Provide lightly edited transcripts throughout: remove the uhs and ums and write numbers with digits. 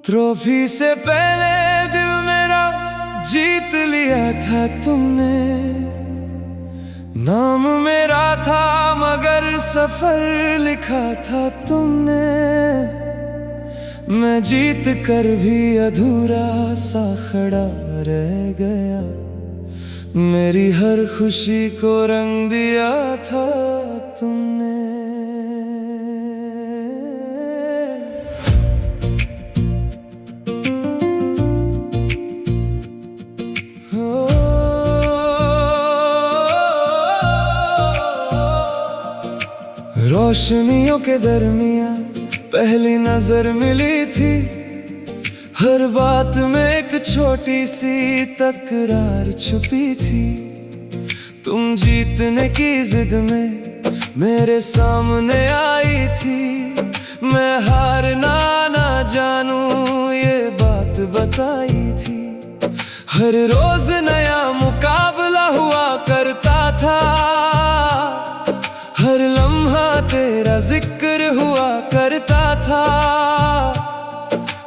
Trophy से पहले दिल मेरा जीत लिया था तुमने। नाम मेरा था मगर सफर लिखा था तुमने। मैं जीत कर भी अधूरा सा खड़ा रह गया। मेरी हर खुशी को रंग दिया था तुमने। रोशनियों के दरमिया पहली नजर मिली थी। हर बात में एक छोटी सी तकरार छुपी थी। तुम जीतने की जिद में मेरे सामने आई थी। मैं हारना ना जानूं ये बात बताई थी। हर रोज नया मुकाबला हुआ करता था। हर लम्हा तेरा जिक्र हुआ करता था।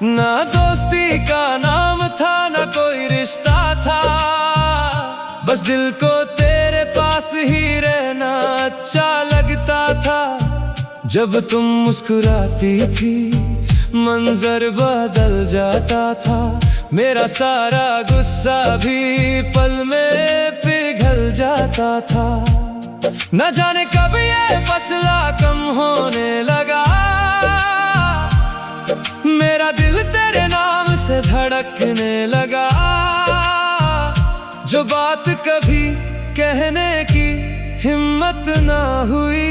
ना दोस्ती का नाम था ना कोई रिश्ता था। बस दिल को तेरे पास ही रहना अच्छा लगता था। जब तुम मुस्कुराती थी मंजर बदल जाता था। मेरा सारा गुस्सा भी पल में पिघल जाता था। न जाने कब ये फसला कम होने लगा। मेरा दिल तेरे नाम से धड़कने लगा। जो बात कभी कहने की हिम्मत ना हुई,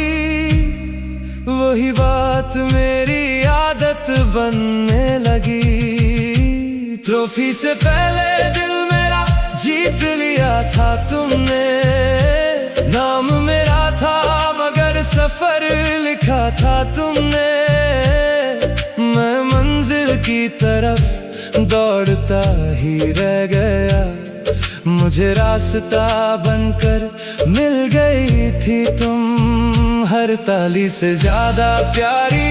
वही बात मेरी आदत बनने लगी। ट्रॉफी से पहले दिल मेरा जीत लिया था तुमने। नाम मेरा था मगर सफर लिखा था तुमने। मैं मंजिल की तरफ दौड़ता ही रह गया। मुझे रास्ता बनकर मिल गई थी तुम। हर ताली से ज्यादा प्यारी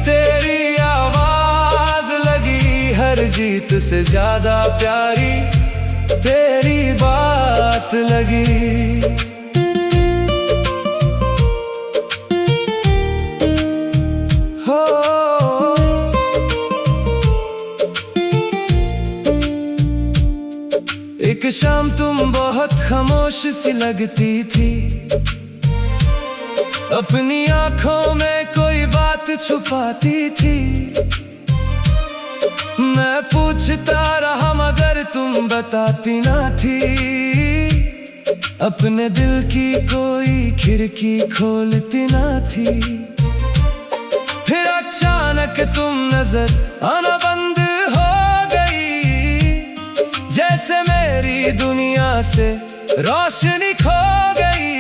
तेरी आवाज लगी। हर जीत से ज्यादा प्यारी तेरी बात लगी। एक शाम तुम बहुत खामोश सी लगती थी। अपनी आंखों में कोई बात छुपाती थी। मैं पूछता रहा मगर तुम बताती ना थी। अपने दिल की कोई खिड़की खोलती ना थी। फिर अचानक तुम नजर आना बंद हो गई। जैसे मेरी दुनिया से रोशनी खो गई।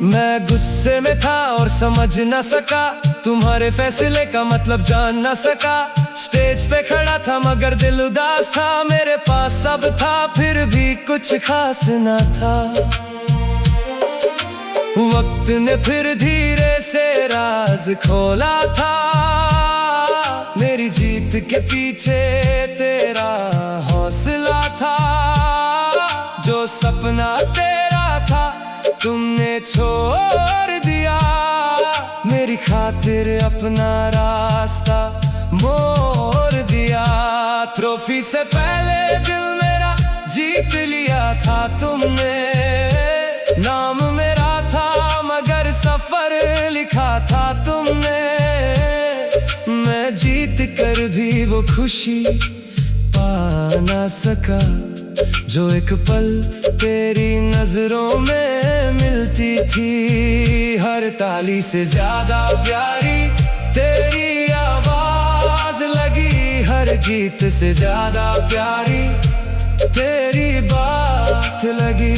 मैं गुस्से में था और समझ न सका। तुम्हारे फैसले का मतलब जान न सका। स्टेज पे खड़ा था मगर दिल उदास था। मेरे पास सब था फिर भी कुछ खास न था। वक्त ने फिर धीरे से राज खोला था। मेरी जीत के पीछे तेरा हौसला था। जो सपना तेरा था तुमने छोड़ दिया। मेरी खातिर अपना रास्ता मोड़ दिया। ट्रॉफी से पहले दिल मेरा जीत लिया था तुमने। नाम मेरा था मगर सफर लिखा था तुमने। मैं जीत कर भी वो खुशी पा ना सका। जो एक पल तेरी नजरों में मिलती थी। हर ताली से ज्यादा प्यारी तेरी आवाज लगी। हर जीत से ज्यादा प्यारी तेरी बात लगी।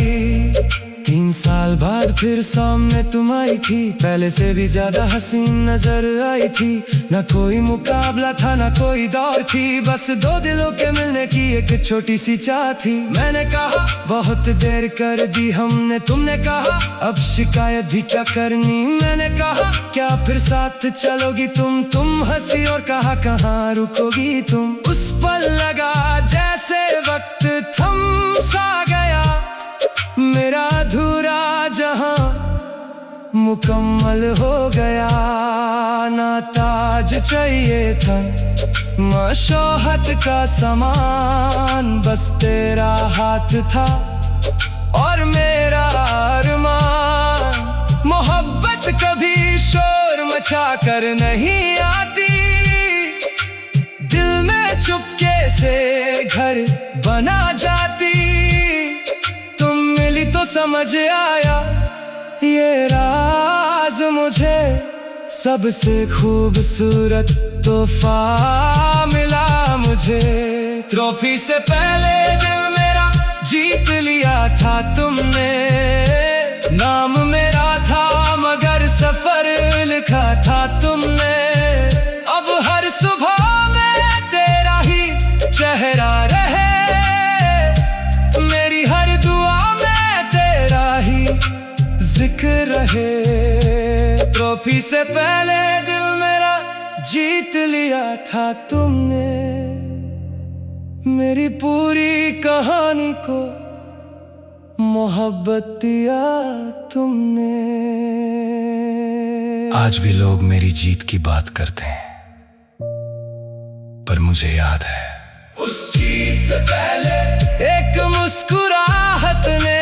3 साल बाद फिर सामने तुम आई थी, पहले से भी ज्यादा हसीन नजर आई थी। न कोई मुकाबला था न कोई दौड़ थी, बस 2 दिलों के मिलने की एक छोटी सी चाह थी। मैंने कहा बहुत देर कर दी हमने, तुमने कहा अब शिकायत भी क्या करनी। मैंने कहा क्या फिर साथ चलोगी तुम हंसी और कहा कहाँ रुकोगी तुम। उस पल लगा जैसे वक्त थम सा गया, मेरा अधूरा जहां मुकम्मल हो गया। ना ताज चाहिए था ना शोहरत का सामान, बस तेरा हाथ था और मेरा अरमान। मोहब्बत कभी शोर मचा कर नहीं आती, दिल में चुपके से घर बना जाती। तुम मिली तो समझ आया ये राज मुझे, सबसे खूबसूरत तोहफा मिला मुझे। ट्रॉफी से पहले दिल मेरा जीत लिया था तुमने, नाम मेरा था मगर सफर लिखा था तुमने। अब हर सुबह में तेरा ही चेहरा रहे, मेरी हर दुआ में तेरा ही जिक्र रहे। ट्रॉफी से पहले दिल मेरा जीत लिया था तुमने, मेरी पूरी कहानी को मोहब्बत दिया तुमने। आज भी लोग मेरी जीत की बात करते हैं, पर मुझे याद है उस जीत से पहले एक मुस्कुराहट ने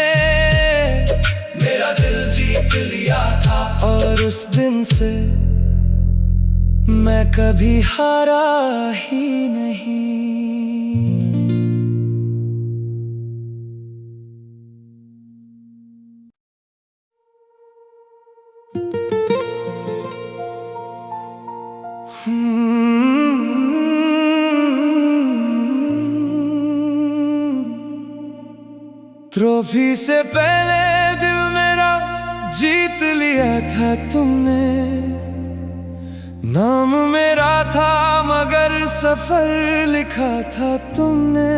मेरा दिल जीत लिया था। और उस दिन से मैं कभी हारा ही नहीं। ट्रॉफी से पहले दिल मेरा जीत लिया था तुमने, नाम मेरा था मगर सफर लिखा था तुमने।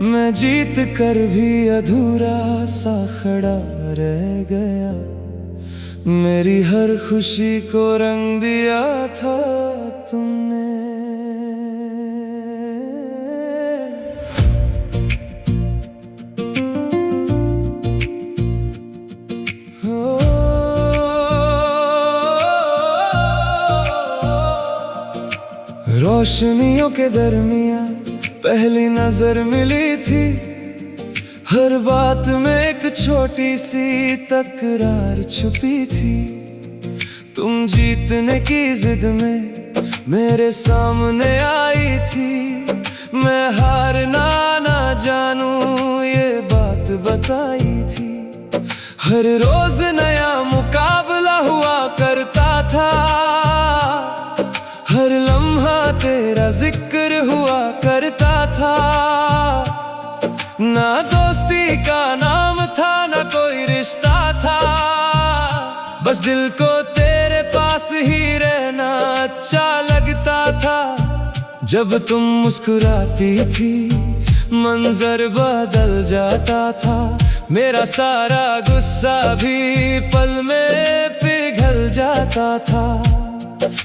मैं जीत कर भी अधूरा सा खड़ा रह गया, मेरी हर खुशी को रंग दिया था तुमने। रोशनियों के दरमियां पहली नजर मिली थी, हर बात में एक छोटी सी तकरार छुपी थी। तुम जीतने की जिद में मेरे सामने आई थी, मैं हारना ना जानूं ये बात बताई थी। हर रोज नया मुकाबला हुआ करता था, हर लम्हा तेरा जिक्र हुआ करता था। ना दोस्ती का नाम था ना कोई रिश्ता था, बस दिल को तेरे पास ही रहना अच्छा लगता था। जब तुम मुस्कुराती थी मंजर बदल जाता था, मेरा सारा गुस्सा भी पल में पिघल जाता था।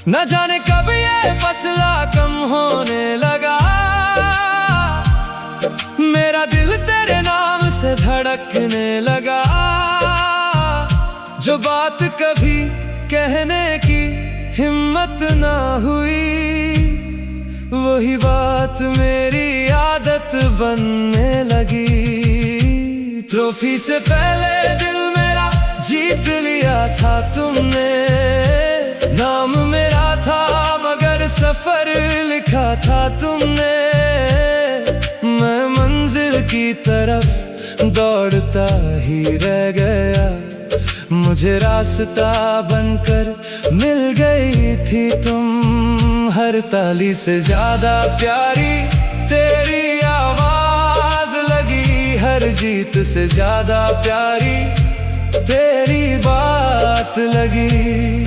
न जाने कब ये फसला कम होने लगा, मेरा दिल तेरे नाम से धड़कने लगा। जो बात कभी कहने की हिम्मत ना हुई, वही बात मेरी आदत बनने लगी। ट्रॉफी से पहले दिल मेरा जीत लिया था तुमने, नाम मेरा था मगर सफर लिखा था तुमने। मैं मंजिल की तरफ दौड़ता ही रह गया, मुझे रास्ता बनकर मिल गई थी तुम। हर ताली से ज्यादा प्यारी तेरी आवाज लगी, हर जीत से ज्यादा प्यारी तेरी बात लगी।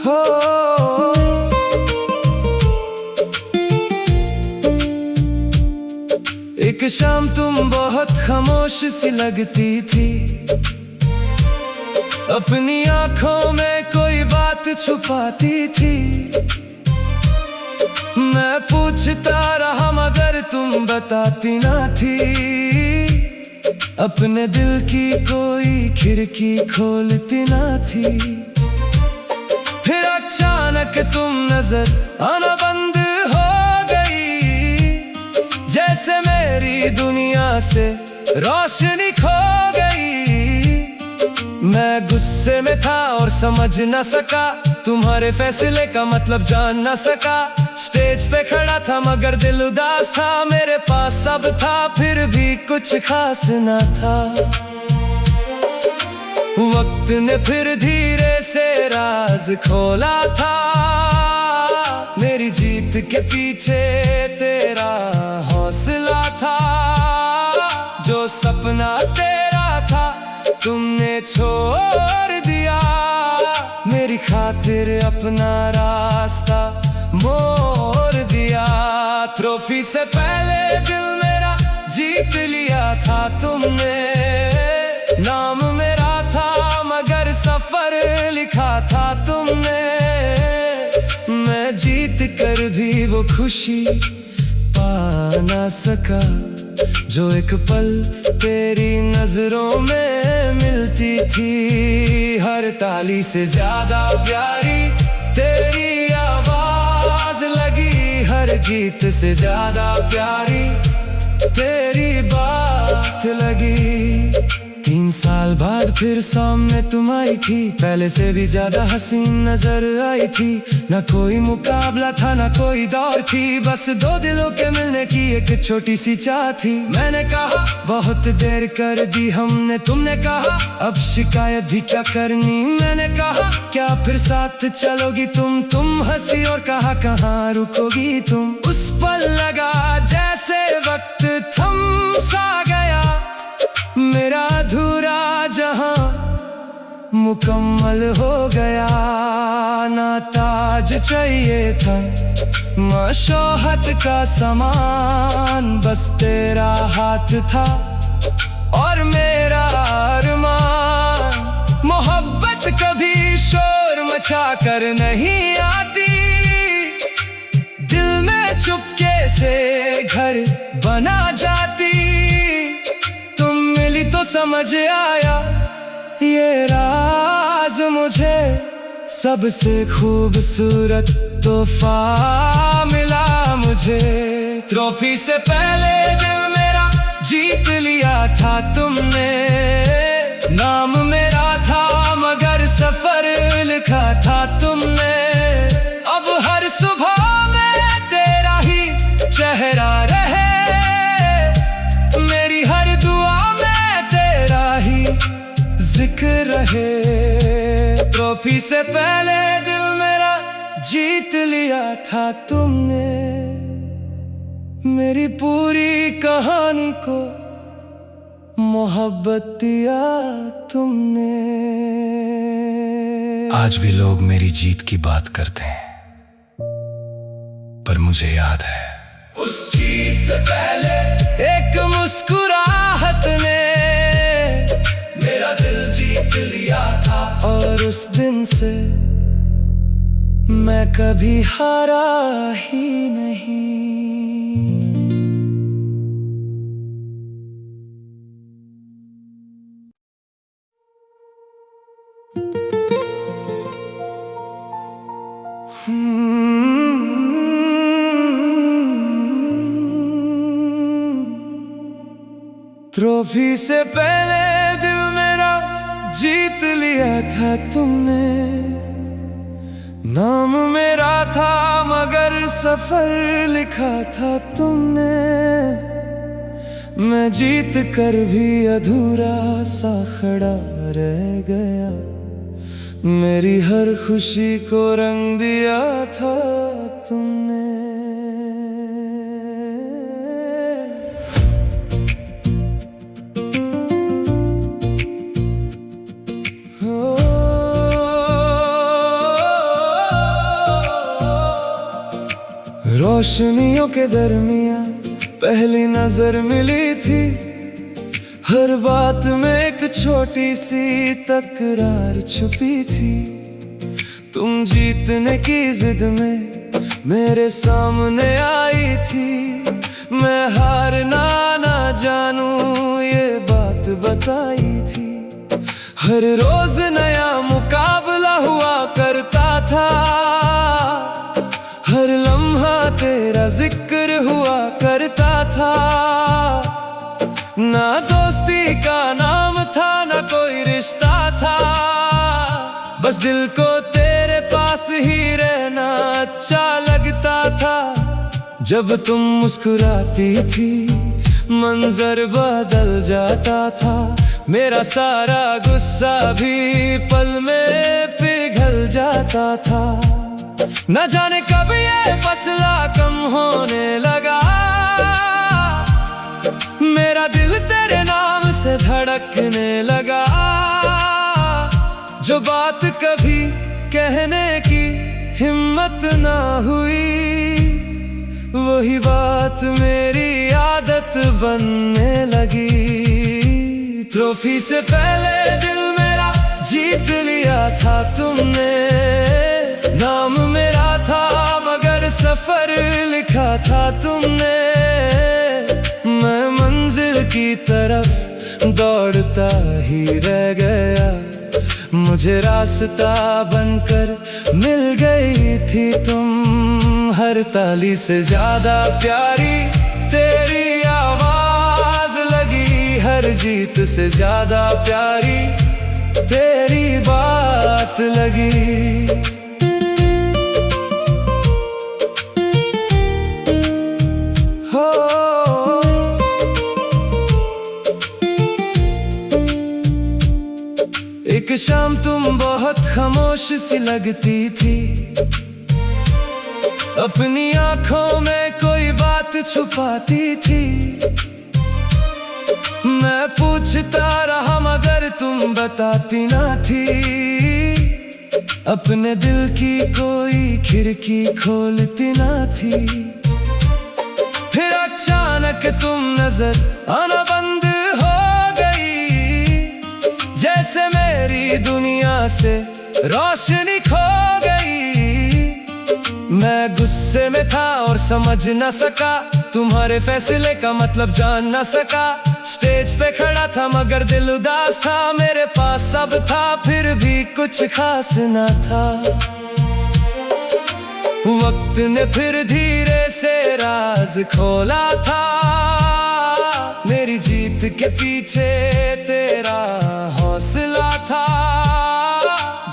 हो एक शाम तुम बहुत खामोश सी लगती थी, अपनी आंखों में कोई बात छुपाती थी। मैं पूछता रहा मगर तुम बताती ना थी, अपने दिल की कोई खिड़की खोलती ना थी। फिर अचानक तुम नजर आना बंद हो गई, जैसे मेरी दुनिया से रोशनी खो गई। मैं गुस्से में था और समझ न सका, तुम्हारे फैसले का मतलब जान न सका। स्टेज पे खड़ा था मगर दिल उदास था, मेरे पास सब था फिर भी कुछ खास न था। वक्त ने फिर धीरे से राज खोला था, मेरी जीत के पीछे तेरा हौसला था। जो सपना तेरा था तुमने छोड़ दिया, मेरी खातिर अपना रास्ता मोड़ दिया। ट्रॉफी से पहले दिल मेरा जीत लिया था तुमने, नाम मेरा था मगर सफर लिखा था तुमने। मैं जीत कर भी वो खुशी पा ना सका, जो एक पल तेरी नजरों में मिलती थी। हर ताली से ज्यादा प्यारी तेरी आवाज लगी, हर जीत से ज्यादा प्यारी तेरी बात लगी। 3 साल बाद फिर सामने तुम आई थी, पहले से भी ज्यादा हसीन नजर आई थी। ना कोई मुकाबला था ना कोई दौड़ थी, बस 2 दिलों के मिलने की एक छोटी सी चाह थी। मैंने कहा बहुत देर कर दी हमने, तुमने कहा अब शिकायत भी क्या करनी। मैंने कहा क्या फिर साथ चलोगी तुम हंसी और कहा कहाँ रुकोगी तुम। उस पल लगा जैसे वक्त थम सा गया, मेरा अधूरा जहां मुकम्मल हो गया। ना ताज चाहिए था ना शोहरत का सामान, बस तेरा हाथ था और मेरा अरमान। मोहब्बत कभी शोर मचा कर नहीं आती, दिल में चुपके से घर बना जाती। तो समझ आया ये राज मुझे, सबसे खूबसूरत तोहफा मिला मुझे। ट्रॉफी से पहले दिल मेरा जीत लिया था तुमने, नाम मेरा था मगर सफर लिखा था तुमने। अब हर सुबह में तेरा ही चेहरा रहे, मेरी हर दुआ जिक्र रहे। ट्रॉफी से पहले दिल मेरा जीत लिया था तुमने, मेरी पूरी कहानी को मोहब्बत दिया तुमने। आज भी लोग मेरी जीत की बात करते हैं, पर मुझे याद है उस जीत से पहले एक मुस्कुराहट ने मेरा दिल जीत लिया था। और उस दिन से मैं कभी हारा ही नहीं। ट्रॉफी से पहले दिल मेरा जीत लिया था तुमने, नाम मेरा था मगर सफर लिखा था तुमने। मैं जीत कर भी अधूरा सा खड़ा रह गया, मेरी हर खुशी को रंग दिया था तुमने। रोशनियों के दरमियां पहली नजर मिली थी। हर बात में एक छोटी सी तकरार छुपी थी। तुम जीतने की जिद में मेरे सामने आई थी। मैं हारना ना जानूं ये बात बताई थी। हर रोज नया मुकाबला हुआ करता था। हर लम्हा तेरा जिक्र हुआ करता था। ना दोस्ती का नाम था ना कोई रिश्ता था। बस दिल को तेरे पास ही रहना अच्छा लगता था। जब तुम मुस्कुराती थी मंजर बदल जाता था। मेरा सारा गुस्सा भी पल में पिघल जाता था। न जाने कब ये फसला कम होने लगा। मेरा दिल तेरे नाम से धड़कने लगा। जो बात कभी कहने की हिम्मत ना हुई, वही बात मेरी आदत बनने लगी। ट्रॉफी से पहले दिल मेरा जीत लिया था तुमने। नाम मेरा था मगर सफर लिखा था तुमने। मैं मंजिल की तरफ दौड़ता ही रह गया। मुझे रास्ता बनकर मिल गई थी तुम। हर ताली से ज्यादा प्यारी तेरी आवाज लगी। हर जीत से ज्यादा प्यारी तेरी बात लगी। एक शाम तुम बहुत खामोश सी लगती थी। अपनी आंखों में कोई बात छुपाती थी। मैं पूछता रहा मगर तुम बताती ना थी। अपने दिल की कोई खिड़की खोलती ना थी। फिर अचानक तुम नजर आना बंद हो गई। जैसे मेरी दुनिया से रोशनी खो गई। मैं गुस्से में था और समझ न सका। तुम्हारे फैसले का मतलब जान न सका। स्टेज पे खड़ा था मगर दिल उदास था। मेरे पास सब था फिर भी कुछ खास न था। वक्त ने फिर धीरे से राज खोला था। मेरी जीत के पीछे तेरा हौसला था।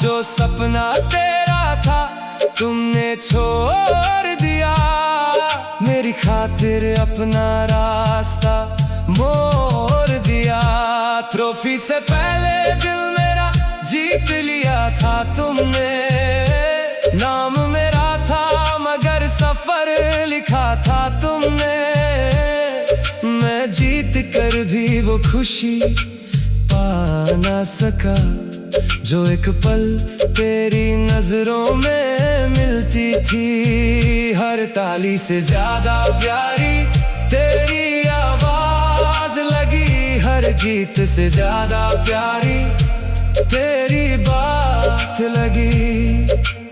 जो सपना तेरा था तुमने छोड़ दिया। मेरी खातिर अपना रास्ता मोड़ दिया। ट्रॉफी से पहले दिल मेरा जीत लिया था तुमने। नाम मेरा था मगर सफर लिखा था तुमने। मैं जीत कर भी वो खुशी पा ना सका जो एक पल तेरी नजरों में मिलती थी। हर ताली से ज्यादा प्यारी तेरी आवाज लगी। हर जीत से ज्यादा प्यारी तेरी बात लगी।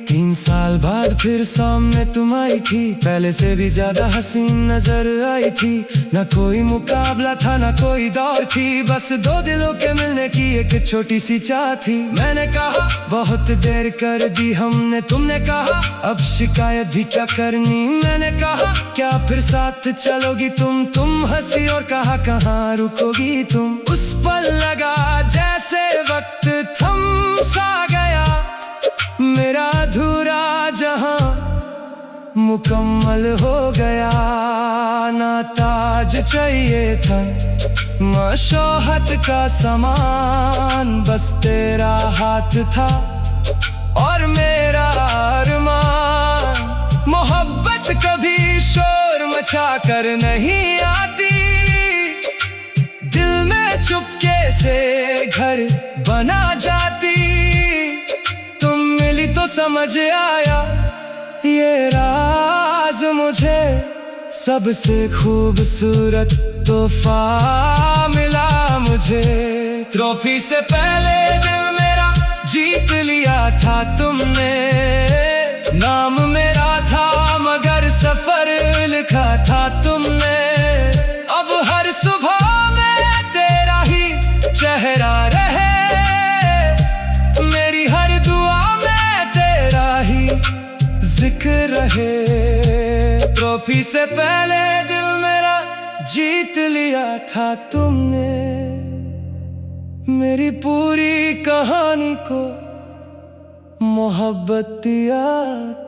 3 साल बाद फिर सामने तुम आई थी। पहले से भी ज्यादा हसीन नजर आई थी। ना कोई मुकाबला था ना कोई दौड़ थी। बस 2 दिलों के मिलने की एक छोटी सी चाह थी। मैंने कहा बहुत देर कर दी हमने। तुमने कहा अब शिकायत भी क्या करनी। मैंने कहा क्या फिर साथ चलोगी तुम हंसी और कहा कहाँ रुकोगी तुम। उस पल लगा जैसे वक्त थम सा गया। मेरा अधूरा जहां मुकम्मल हो गया। ना ताज चाहिए था ना शोहरत का सामान। बस तेरा हाथ था और मेरा अरमान। मोहब्बत कभी शोर मचा कर नहीं आती। दिल में चुपके से घर बना जाती। तुम मिली तो समझ आया ये राज मुझे सबसे खूबसूरत तोहफा मिला मुझे। ट्रॉफी से पहले दिल मेरा जीत लिया था तुमने। नाम मेरा था मगर सफर लिखा था तुमने। अब हर सुबह में तेरा ही चेहरा रहे, मेरी हर दुआ में तेरा ही जिक्र रहे। ट्रॉफी से पहले दिल मेरा जीत लिया था तुमने। मेरी पूरी कहानी को मोहब्बत दिया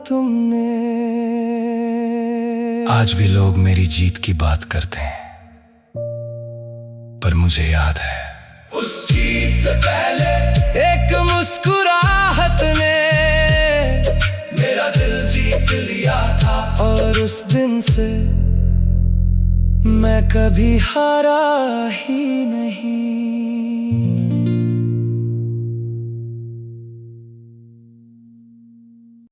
तुमने। आज भी लोग मेरी जीत की बात करते हैं, पर मुझे याद है उस जीत से पहले एक मुस्कुराहट ने मेरा दिल जीत लिया था। और उस दिन से मैं कभी हारा ही नहीं।